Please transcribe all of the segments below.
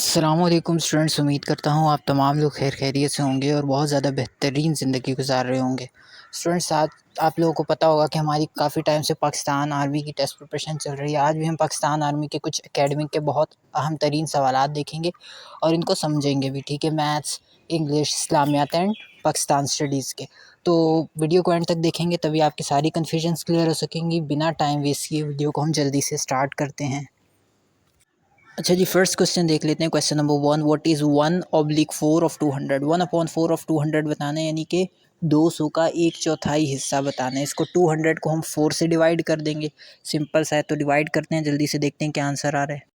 अस्सलामुअलैकुम स्टूडेंट्स, उम्मीद करता हूँ आप तमाम लोग खैर खैरियत से होंगे और बहुत ज़्यादा बेहतरीन ज़िंदगी गुजार रहे होंगे। स्टूडेंट्स, आज आप लोगों को पता होगा कि हमारी काफ़ी टाइम से पाकिस्तान आर्मी की टेस्ट प्रिपरेशन चल रही है। आज भी हम पाकिस्तान आर्मी के कुछ एकेडमिक के बहुत अहम तरीन सवालात देखेंगे और इनको समझेंगे भी, ठीक है। मैथ्स, इंग्लिश, इस्लामियात एंड पाकिस्तान स्टडीज़ के। तो वीडियो को एंड तक देखेंगे तभी आपकी सारी कन्फ्यूजन्स क्लियर हो सकेंगी। बिना टाइम वेस्ट किए वीडियो को हम जल्दी से स्टार्ट करते हैं। अच्छा जी, फर्स्ट क्वेश्चन देख लेते हैं। Question number 1, what is 1/4 of 200। 1/4 of 200 बताना है, यानी कि 200 का 1/4 हिस्सा बताना है। इसको 200 को हम 4 से डिवाइड कर देंगे। सिंपल सा है, तो डिवाइड करते हैं, जल्दी से देखते हैं क्या आंसर आ रहा है।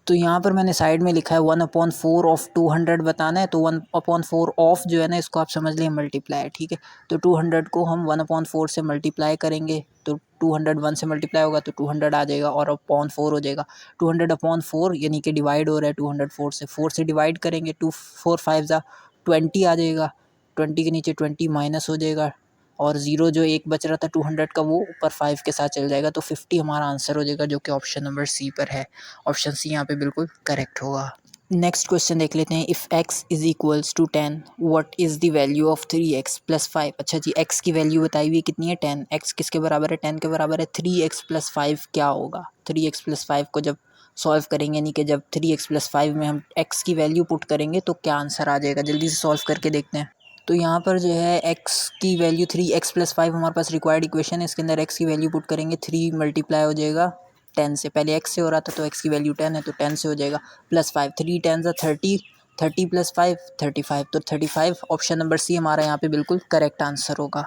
तो यहाँ पर मैंने साइड में लिखा है 1/4 ऑफ 200 बताना है। तो 1/4 ऑफ जो है ना, इसको आप समझ लें मल्टीप्लाई, ठीक है। तो 200 को हम 1/4 से मल्टीप्लाई करेंगे तो 200 1 से मल्टीप्लाई होगा तो 200 आ जाएगा और अपॉन 4 हो जाएगा। 200/4 यानी कि डिवाइड हो रहा है 200 4 से डिवाइड करेंगे। 2 4 5 ज़ा 20 आ जाएगा। 20 के नीचे 20 माइनस हो जाएगा और ज़ीरो जो एक बच रहा था 200 का, वो ऊपर 5 के साथ चल जाएगा। तो 50 हमारा आंसर हो जाएगा, जो कि ऑप्शन नंबर सी पर है। ऑप्शन सी यहाँ पे बिल्कुल करेक्ट होगा। नेक्स्ट क्वेश्चन देख लेते हैं। If x is equals to 10, what is the value of 3x + 5। अच्छा जी, x की वैल्यू बताई हुई कितनी है, 10। x किसके बराबर है, 10 के बराबर है। 3x + 5 क्या होगा। 3x + 5 को जब सॉल्व करेंगे, यानी कि जब 3x + 5 में हम x की वैल्यू पुट करेंगे तो क्या आंसर आ जाएगा, जल्दी से सॉल्व करके देखते हैं। तो यहाँ पर जो है x की वैल्यू 3x + 5 हमारे पास रिक्वायर्ड इक्वेशन है। इसके अंदर x की वैल्यू पुट करेंगे, 3 मल्टीप्लाई हो जाएगा 10 से। पहले x से हो रहा था तो x की वैल्यू 10 है तो 10 से हो जाएगा, +5। 3 10 30, 30 + 5 35। तो 35 ऑप्शन नंबर सी हमारा यहाँ पे बिल्कुल करेक्ट आंसर होगा।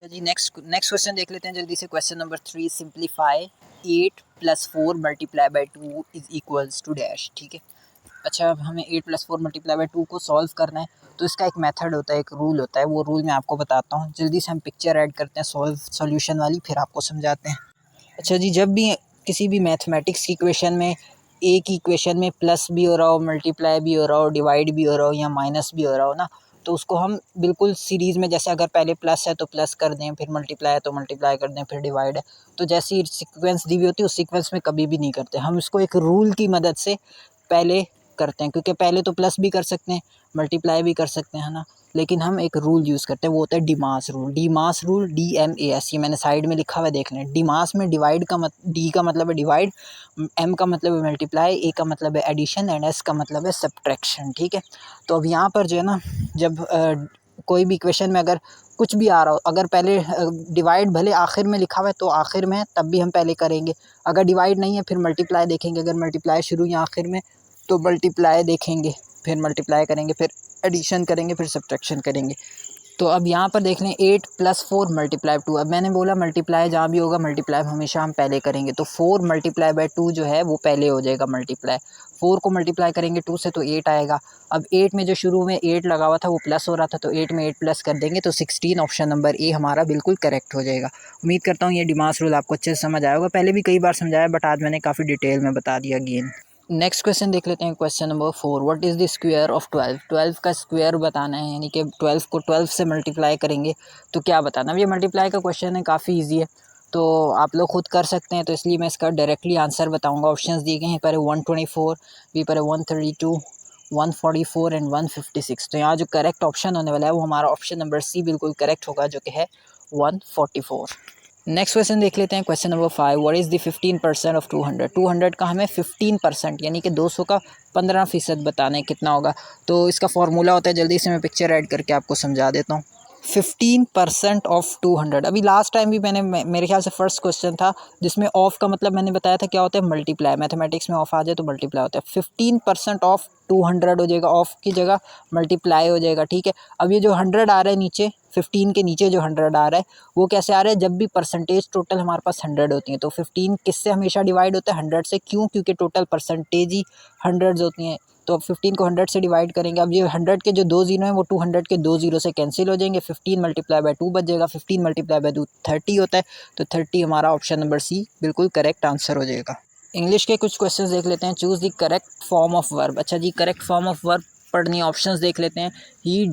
जी, नेक्स्ट क्वेश्चन देख लेते हैं जल्दी से। Question number 3, simplify 8 + 4 × 2 is equals to dash, ठीक है। अच्छा, अब हमें 8 + 4 × 2 को सॉल्व करना है। तो इसका एक मेथड होता है, एक रूल होता है, वो रूल मैं आपको बताता हूँ। जल्दी से हम पिक्चर ऐड करते हैं सॉल्यूशन वाली, फिर आपको समझाते हैं। अच्छा जी, जब भी किसी भी मैथमेटिक्स की इक्वेशन में एक ही इक्वेशन में प्लस भी हो रहा हो, मल्टीप्लाई भी हो रहा हो, डिवाइड भी हो रहा हो या माइनस भी हो रहा हो ना, तो उसको हम बिल्कुल सीरीज़ में, जैसे अगर पहले प्लस है तो प्लस कर दें, फिर मल्टीप्लाई है तो मल्टीप्लाई कर दें, फिर डिवाइड है तो जैसी सीक्वेंस दी हुई होती है उस सीक्वेंस में कभी भी नहीं करते। हम इसको एक रूल की मदद से पहले करते हैं, क्योंकि पहले तो प्लस भी कर सकते हैं, मल्टीप्लाई भी कर सकते हैं, है ना। लेकिन हम एक रूल यूज़ करते हैं, वो होता है DMAS rule. DMAS rule, DMAS, ये मैंने साइड में लिखा हुआ है, देख लें। डिमास में डिवाइड का डी का मतलब है डिवाइड, M का मतलब है मल्टीप्लाई, A का मतलब है एडिशन एंड S का मतलब है सब्ट्रैक्शन, ठीक है। तो अब यहाँ पर जो है ना, जब कोई भी इक्वेशन में अगर कुछ भी आ रहा हो, अगर पहले डिवाइड भले आखिर में लिखा हुआ है तो आखिर में तब भी हम पहले करेंगे। अगर डिवाइड नहीं है फिर मल्टीप्लाई देखेंगे। अगर मल्टीप्लाई शुरू या आखिर में तो मल्टीप्लाई देखेंगे, फिर मल्टीप्लाई करेंगे, फिर एडिशन करेंगे, फिर सब्ट्रैक्शन करेंगे। तो अब यहाँ पर देख लें, 8 + 4 × 2। अब मैंने बोला मल्टीप्लाई जहाँ भी होगा मल्टीप्लाई हमेशा हम पहले करेंगे, तो 4 × 2 जो है वो पहले हो जाएगा मल्टीप्लाई। 4 को मल्टीप्लाई करेंगे 2 से तो 8 आएगा। अब 8 में जो शुरू में 8 लगा हुआ था वो प्लस हो रहा था, तो 8 में 8 प्लस कर देंगे तो 16, ऑप्शन नंबर ए हमारा बिल्कुल करेक्ट हो जाएगा। उम्मीद करता हूँ ये डिमास रूल आपको अच्छे से समझ आया होगा। पहले भी कई बार समझाया, बट आज मैंने काफ़ी डिटेल में बता दिया अगेन। नेक्स्ट क्वेश्चन देख लेते हैं। Question number 4, what is the square of 12। 12 का स्क्वायर बताना है, यानी कि 12 को 12 से मल्टीप्लाई करेंगे तो क्या बताना। अब ये मल्टीप्लाई का क्वेश्चन है, काफ़ी इजी है, तो आप लोग खुद कर सकते हैं, तो इसलिए मैं इसका डायरेक्टली आंसर बताऊंगा। ऑप्शंस दिए गए हैं, पर है 124, बी पर है 132, 144 एंड 156। तो यहाँ जो करेक्ट ऑप्शन होने वाला है वो हमारा ऑप्शन नंबर सी बिल्कुल करेक्ट होगा, जो कि है 144। नेक्स्ट क्वेश्चन देख लेते हैं। Question number 5, what is the 15% of 200। 200 का हमें 15% यानी कि 200 का 15% बताना है, कितना होगा। तो इसका फॉर्मूला होता है, जल्दी से मैं पिक्चर ऐड करके आपको समझा देता हूँ। 15% ऑफ 200। अभी लास्ट टाइम भी मैंने, मेरे ख्याल से फर्स्ट क्वेश्चन था जिसमें ऑफ का मतलब मैंने बताया था क्या होता है, मल्टीप्लाई। मैथमेटिक्स में ऑफ आ जाए तो मल्टीप्लाई होता है। 15% ऑफ 200 हो जाएगा, ऑफ की जगह मल्टीप्लाई हो जाएगा, ठीक है। अब ये जो 100 आ रहा है नीचे, 15 के नीचे जो 100 आ रहा है वो कैसे आ रहा है, जब भी परसेंटेज टोटल हमारे पास 100 होती हैं तो 15 किससे हमेशा डिवाइड होता है, 100 से। क्यों, क्योंकि टोटल परसेंटेज ही 100 होती हैं। तो अब 15 को 100 से डिवाइड करेंगे। अब ये 100 के जो 2 जीरो हैं वो 200 के 2 जीरो से कैंसिल हो जाएंगे। 15 × 2 बच जाएगा। 15 × 2 30 होता है, तो 30 हमारा ऑप्शन नंबर सी बिल्कुल करेक्ट आंसर हो जाएगा। इंग्लिश के कुछ क्वेश्चंस देख लेते हैं। Choose the correct form of verb. अच्छा जी, करेक्ट फॉर्म ऑफ वर्ब पढ़नी, ऑप्शंस देख लेते हैं। He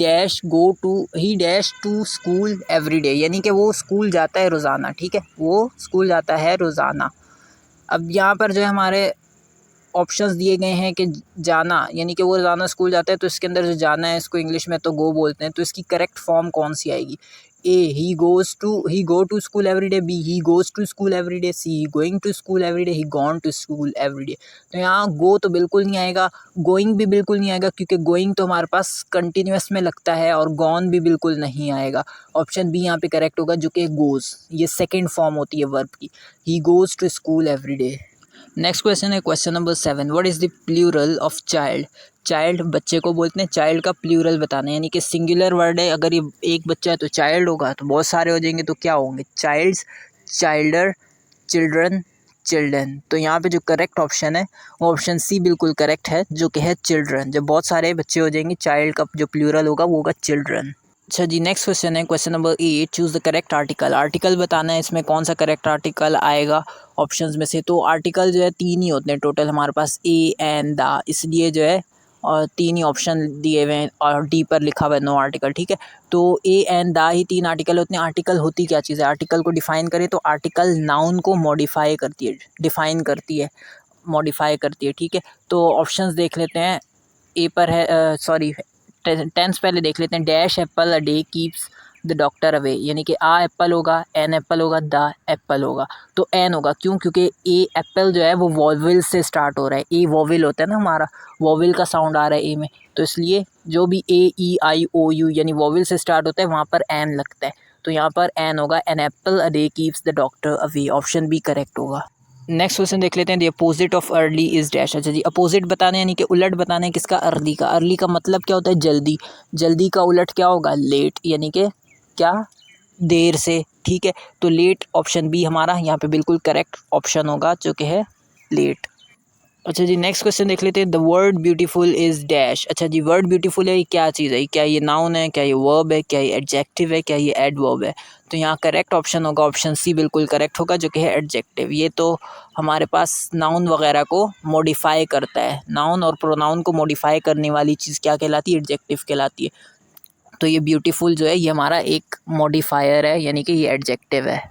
dash to school every day, यानी कि वो स्कूल जाता है रोज़ाना, ठीक है, वो स्कूल जाता है रोज़ाना। अब यहाँ पर जो है हमारे ऑप्शंस दिए गए हैं कि जाना, यानी कि वो रोज़ाना स्कूल जाता है, तो इसके अंदर जो जाना है इसको इंग्लिश में तो गो बोलते हैं, तो इसकी करेक्ट फॉर्म कौन सी आएगी? A he go to school every day, B he goes to school every day, C he going to school every day, he gone to school every day. तो यहाँ गो तो बिल्कुल नहीं आएगा, गोइंग भी बिल्कुल नहीं आएगा, क्योंकि गोइंग तो हमारे पास कंटिन्यूस में लगता है, और गॉन भी बिल्कुल नहीं आएगा। ऑप्शन बी यहाँ पे करेक्ट होगा, जो कि गोज़, ये सेकेंड फॉर्म होती है वर्ब की, he goes to school every day. Next question है question number 7, what is the plural of child? Child बच्चे को बोलते हैं, चाइल्ड का प्लूरल बताना है, यानी कि सिंगुलर वर्ड है, अगर ये एक बच्चा है तो चाइल्ड होगा, तो बहुत सारे हो जाएंगे तो क्या होंगे? Childs, childer, children, children. तो यहाँ पे जो करेक्ट ऑप्शन है वो ऑप्शन सी बिल्कुल करेक्ट है, जो कि है चिल्ड्रन। जब बहुत सारे बच्चे हो जाएंगे, चाइल्ड का जो प्लूरल होगा वो होगा चिल्ड्रन। अच्छा जी, नेक्स्ट क्वेश्चन है question number 8, choose the correct article. Article बताना है, इसमें कौन सा करेक्ट आर्टिकल आएगा ऑप्शंस में से। तो आर्टिकल जो है 3 ही होते हैं टोटल हमारे पास, ए एंड द, इसलिए जो है और 3 ही ऑप्शन दिए हुए हैं और डी पर लिखा हुआ है नो आर्टिकल, ठीक है। तो A and the he 3 article होते हैं। आर्टिकल होती क्या चीज़ है? आर्टिकल को डिफ़ाइन करें तो आर्टिकल नाउन को मॉडिफाई करती है, डिफ़ाइन करती है, मॉडिफाई करती है, ठीक है। तो ऑप्शंस देख लेते हैं, ए पर है, सॉरी टेंस पहले देख लेते हैं। Dash Apple a day keeps the doctor away, यानी कि आ एप्पल होगा, एन एप्पल होगा, द एप्पल होगा। तो एन होगा, क्यों? क्योंकि ए एप्पल जो है वो वॉवेल से स्टार्ट हो रहा है, ए वॉवेल होता है ना हमारा, वॉवेल का साउंड आ रहा है ए में, तो इसलिए जो भी ए ई आई ओ यू यानी वॉवेल से स्टार्ट होता है वहाँ पर एन लगता है, तो यहाँ पर एन होगा। An apple a day keeps the doctor away, option B correct होगा। नेक्स्ट क्वेश्चन देख लेते हैं, the opposite of early is dash. अच्छा जी, अपोजिट बताने यानी कि उलट बताने किसका? अर्ली का। अर्ली का मतलब क्या होता है? जल्दी। जल्दी का उलट क्या होगा? लेट, यानी कि क्या? देर से, ठीक है। तो लेट ऑप्शन बी हमारा यहाँ पे बिल्कुल करेक्ट ऑप्शन होगा, जो कि है लेट। अच्छा जी, नेक्स्ट क्वेश्चन देख लेते हैं, the word beautiful is dash. अच्छा जी, वर्ड ब्यूटीफुल है, ये क्या चीज़ है? क्या ये नाउन है? क्या ये वर्ब है? क्या ये एडजेक्टिव है? क्या ये एडवर्ब है? तो यहाँ करेक्ट ऑप्शन होगा ऑप्शन सी बिल्कुल करेक्ट होगा, जो कि है एडजेक्टिव। ये तो हमारे पास नाउन वगैरह को मॉडिफाई करता है, नाउन और प्रोनाउन को मॉडिफाई करने वाली चीज़ क्या कहलाती है? एडजेक्टिव कहलाती है। तो ये ब्यूटीफुल जो है ये हमारा एक मॉडिफायर है, यानी कि ये एडजेक्टिव है।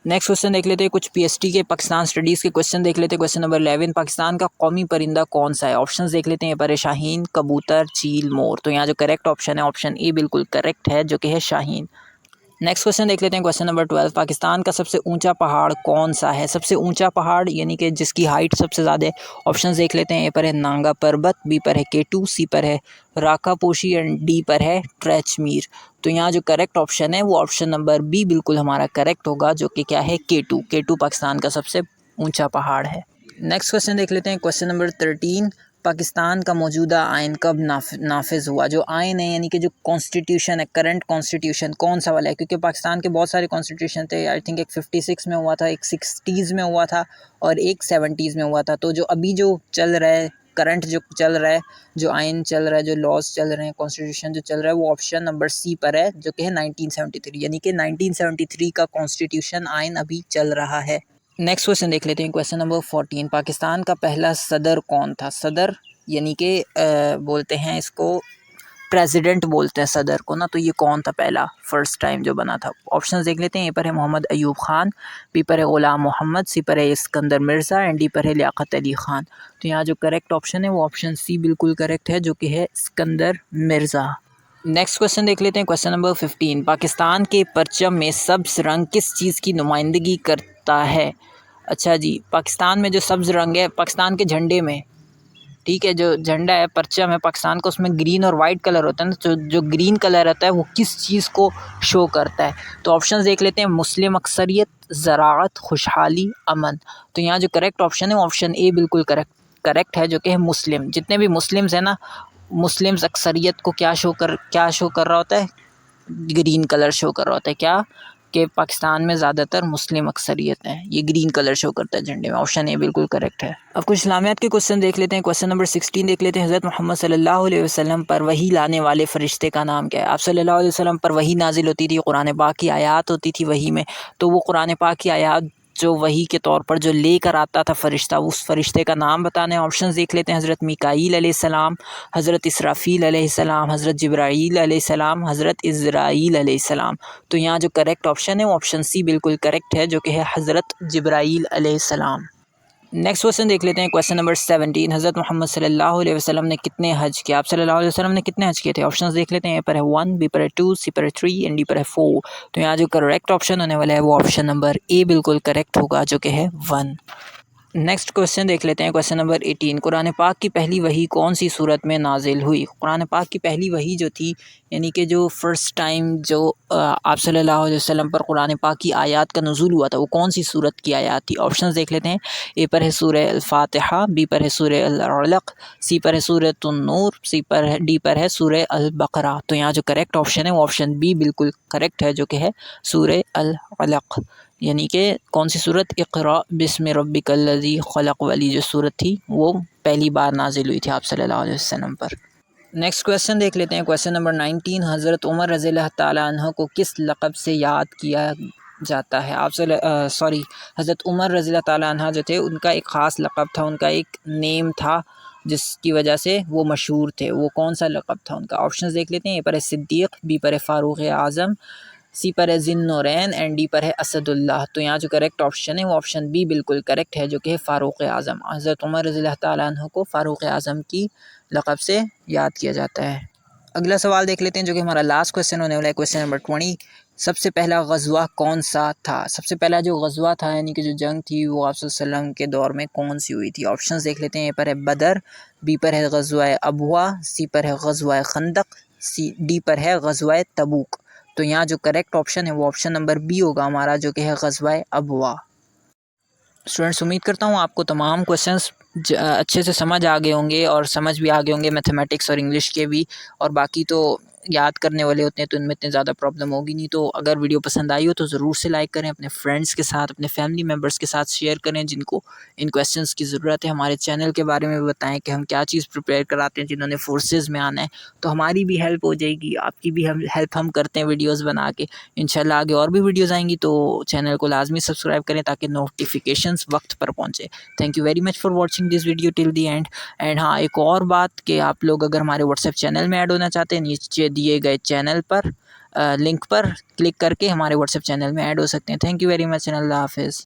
नेक्स्ट क्वेश्चन देख लेते हैं, कुछ पीएचडी के पाकिस्तान स्टडीज़ के क्वेश्चन देख लेते हैं। क्वेश्चन नंबर 11, पाकिस्तान का कौमी परिंदा कौन सा है? ऑप्शंस देख लेते हैं, यहाँ पर है शाहीन, कबूतर, चील, मोर। तो यहाँ जो करेक्ट ऑप्शन है ऑप्शन ए बिल्कुल करेक्ट है, जो कि है शाहीन। नेक्स्ट क्वेश्चन देख लेते हैं, क्वेश्चन नंबर 12, पाकिस्तान का सबसे ऊंचा पहाड़ कौन सा है? सबसे ऊंचा पहाड़ यानी कि जिसकी हाइट सबसे ज़्यादा है। ऑप्शंस देख लेते हैं, ए पर है नांगा पर्वत, बी पर है केटू, सी पर है राकापोशी एंड डी पर है ट्रैचमीर। तो यहाँ जो करेक्ट ऑप्शन है वो ऑप्शन नंबर बी बिल्कुल हमारा करेक्ट होगा, जो कि क्या है? केटू। केटू पाकिस्तान का सबसे ऊंचा पहाड़ है। नेक्स्ट क्वेश्चन देख लेते हैं, क्वेश्चन नंबर 13, पाकिस्तान का मौजूदा आइन कब नाफिज हुआ? जो आइन है यानी कि जो कॉन्स्टिट्यूशन है, करंट कॉन्स्टिट्यूशन कौन सा वाला है? क्योंकि पाकिस्तान के बहुत सारे कॉन्स्टिट्यूशन थे, आई थिंक एक 56 में हुआ था, एक 60s में हुआ था और एक 70s में हुआ था। तो जो अभी जो चल रहा है, करंट जो चल रहा है, जो आइन चल रहा है, जो लॉज चल रहे हैं, कॉन्स्टिट्यूशन जो चल रहा है, वो ऑप्शन नंबर सी पर है, जो कि है 1973, यानी कि 1973 का कॉन्स्टिट्यूशन आइन अभी चल रहा है। नेक्स्ट क्वेश्चन देख लेते हैं, क्वेश्चन नंबर 14, पाकिस्तान का पहला सदर कौन था? सदर यानी कि बोलते हैं इसको प्रेसिडेंट बोलते हैं सदर को ना, तो ये कौन था पहला फर्स्ट टाइम जो बना था? ऑप्शंस देख लेते हैं, ए पर है मोहम्मद अयूब खान, बी पर है गुलाम मोहम्मद, सी पर है इस्कंदर मिर्ज़ा एंड डी पर है लियाकत अली खान। तो यहाँ जो करेक्ट ऑप्शन है वो ऑप्शन सी बिल्कुल करेक्ट है, जो कि है इस्कंदर मिर्ज़ा। नेक्स्ट क्वेश्चन देख लेते हैं, क्वेश्चन नंबर 15, पाकिस्तान के परचम में सब्ज़ रंग किस चीज़ की नुमाइंदगी करता है? अच्छा जी, पाकिस्तान में जो सब्ज़ रंग है, पाकिस्तान के झंडे में, ठीक है, जो झंडा है, परचम है पाकिस्तान का, उसमें ग्रीन और वाइट कलर होता है ना, तो जो ग्रीन कलर रहता है वो किस चीज़ को शो करता है? तो ऑप्शंस देख लेते हैं, मुस्लिम अक्सरियत, ज़राअत, खुशहाली, अमन। तो यहाँ जो करेक्ट ऑप्शन है वो ऑप्शन ए बिल्कुल करेक्ट है, जो कि है मुस्लिम। जितने भी मुस्लिम्स हैं ना, मुस्लिम्स अक्सरियत को क्या शो कर रहा होता है? ग्रीन कलर शो कर रहा होता है। क्या कि पाकिस्तान में ज़्यादातर मुस्लिम अक्सरियत है, ये ग्रीन कलर शो करता है झंडे में। ऑप्शन ए बिल्कुल करेक्ट है। अब कुछ इस्लामियात के क्वेश्चन देख लेते हैं, क्वेश्चन नंबर 16 देख लेते हैं, हज़रत मोहम्मद सल्लल्लाहु अलैहि वसल्लम पर वही लाने वाले फ़रिश्ते का नाम क्या है? आप सल्लल्लाहु अलैहि वसल्लम पर वही नाजिल होती थी, कुरान पाक की आयात होती थी वही में, तो वो कुरान पाक की आयात जो वही के तौर पर जो लेकर आता था फ़रिश्ता, उस फ़रिश्ते का नाम बताना है। ऑप्शंस देख लेते हैं, हज़रत मीकाईल अलैहिस्सलाम, हज़रत इसराफ़ील अलैहिस्सलाम, हज़रत जिब्राईल अलैहिस्सलाम, हज़रत इज़राईल अलैहिस्सलाम। तो यहाँ जो करेक्ट ऑप्शन है वो ऑप्शन सी बिल्कुल करेक्ट है, जो कि है हज़रत जिब्राईल अलैहिस्सलाम। नेक्स्ट क्वेश्चन देख लेते हैं। क्वेश्चन नंबर 17, हज़रत मोहम्मद सल्लल्लाहु अलैहि वसल्लम ने कितने हज किए? आप सल्लल्लाहु अलैहि वसल्लम ने कितने हज किए थे? ऑप्शंस देख लेते हैं। ए पर है 1, बी पर है 2, सी पर है 3 एंड डी पर है 4। तो यहाँ जो करेक्ट ऑप्शन होने वाला है वो ऑप्शन नंबर ए बिल्कुल करेक्ट होगा, जो कि है 1। नेक्स्ट क्वेश्चन देख लेते हैं। क्वेश्चन नंबर 18, कुरान पाक की पहली वही कौन सी सूरत में नाजिल हुई? कुरान पाक की पहली वही जो थी, यानी कि जो फ़र्स्ट टाइम जो आप सल्लल्लाहु अलैहि वसल्लम पर कुरान पाक की आयत का नुज़ूल हुआ था, वो कौन सी सूरत की आयत थी? ऑप्शंस देख लेते हैं। ए पर है सूरह अल-फातिहा, बी पर है सूरह अल-अलक़, सी पर है सूरह अन-नूर, डी पर है सूरह अल-बक़रा। तो यहाँ जो करेक्ट ऑप्शन है वो ऑप्शन बी बिल्कुल करेक्ट है, जो कि है सूरह अल-अलक़। यानी कि कौन सी सूरत? इक़रा बिस्मि रब्बिकल्लज़ी ख़लक़ वाली जो सूरत थी वो पहली बार नाजिल हुई थी आप सल्लल्लाहु अलैहि वसल्लम पर। नेक्स्ट क्वेश्चन देख लेते हैं। क्वेश्चन नंबर 19, हज़रत उमर रज़ियल्लाहु ताला अन्हु को किस लक़ब से याद किया जाता है? हज़रत उमर रज़ियल्लाहु ताला अन्हु जो थे उनका एक ख़ास लक़ब था, उनका एक नेम था जिसकी वजह से वो मशहूर थे। वो कौन सा लक़ब था उनका? ऑप्शंस देख लेते हैं। ए पर है सिद्दीक़, बी पर है फ़ारूक़ आज़म, सी पर है ज़िन्नुरैन एंड डी पर है असदुल्लाह। तो यहाँ जो करेक्ट ऑप्शन है वो ऑप्शन बी बिल्कुल करेक्ट है, जो कि है फ़ारूक़ आज़म। हज़रत उमर रज़ियल्लाहु ताला अन्हु को फ़ारूक़ आज़म की लक़ब से याद किया जाता है। अगला सवाल देख लेते हैं, जो कि हमारा लास्ट क्वेश्चन होने वाला है। क्वेश्चन नंबर 20, सबसे पहला ग़ज़वा कौन सा था? सबसे पहला जो ग़ज़वा था, यानी कि जो जंग थी, वो आप सल्लल्लाहु अलैहि वसल्लम के दौर में कौन सी हुई थी? ऑप्शंस देख लेते हैं। ए पर है बदर, बी पर है ग़ज़वा अबवा, सी पर है ग़ज़वा खंदक, डी पर है ग़ज़वा तबूक। तो यहाँ जो करेक्ट ऑप्शन है वो ऑप्शन नंबर बी होगा हमारा, जो कि है ग़ज़वा अबवा। स्टूडेंट्स, उम्मीद करता हूँ आपको तमाम क्वेश्चंस अच्छे से समझ आ गए होंगे और समझ भी आ गए होंगे मैथमेटिक्स और इंग्लिश के भी, और बाकी तो याद करने वाले होते हैं तो इनमें इतनी ज़्यादा प्रॉब्लम होगी नहीं। तो अगर वीडियो पसंद आई हो तो ज़रूर से लाइक करें, अपने फ्रेंड्स के साथ, अपने फैमिली मेम्बर्स के साथ शेयर करें जिनको इन क्वेश्चंस की ज़रूरत है। हमारे चैनल के बारे में भी बताएं कि हम क्या चीज़ प्रिपेयर कराते हैं जिन्होंने फोर्सेज़ में आना है, तो हमारी भी हेल्प हो जाएगी, आपकी भी हेल्प हम करते हैं वीडियोज़ बना के। इंशाल्लाह आगे और भी वीडियोज़ आएंगी, तो चैनल को लाजमी सब्सक्राइब करें ताकि नोटिफिकेशंस वक्त पर पहुँचे। Thank you very much for watching this video till the and. And हाँ, एक और बात कि आप लोग अगर हमारे व्हाट्सएप चैनल में ऐड होना चाहते हैं, नीचे दिए गए चैनल पर लिंक पर क्लिक करके हमारे व्हाट्सएप चैनल में ऐड हो सकते हैं। Thank you very much and अल्लाह हाफ़िज़।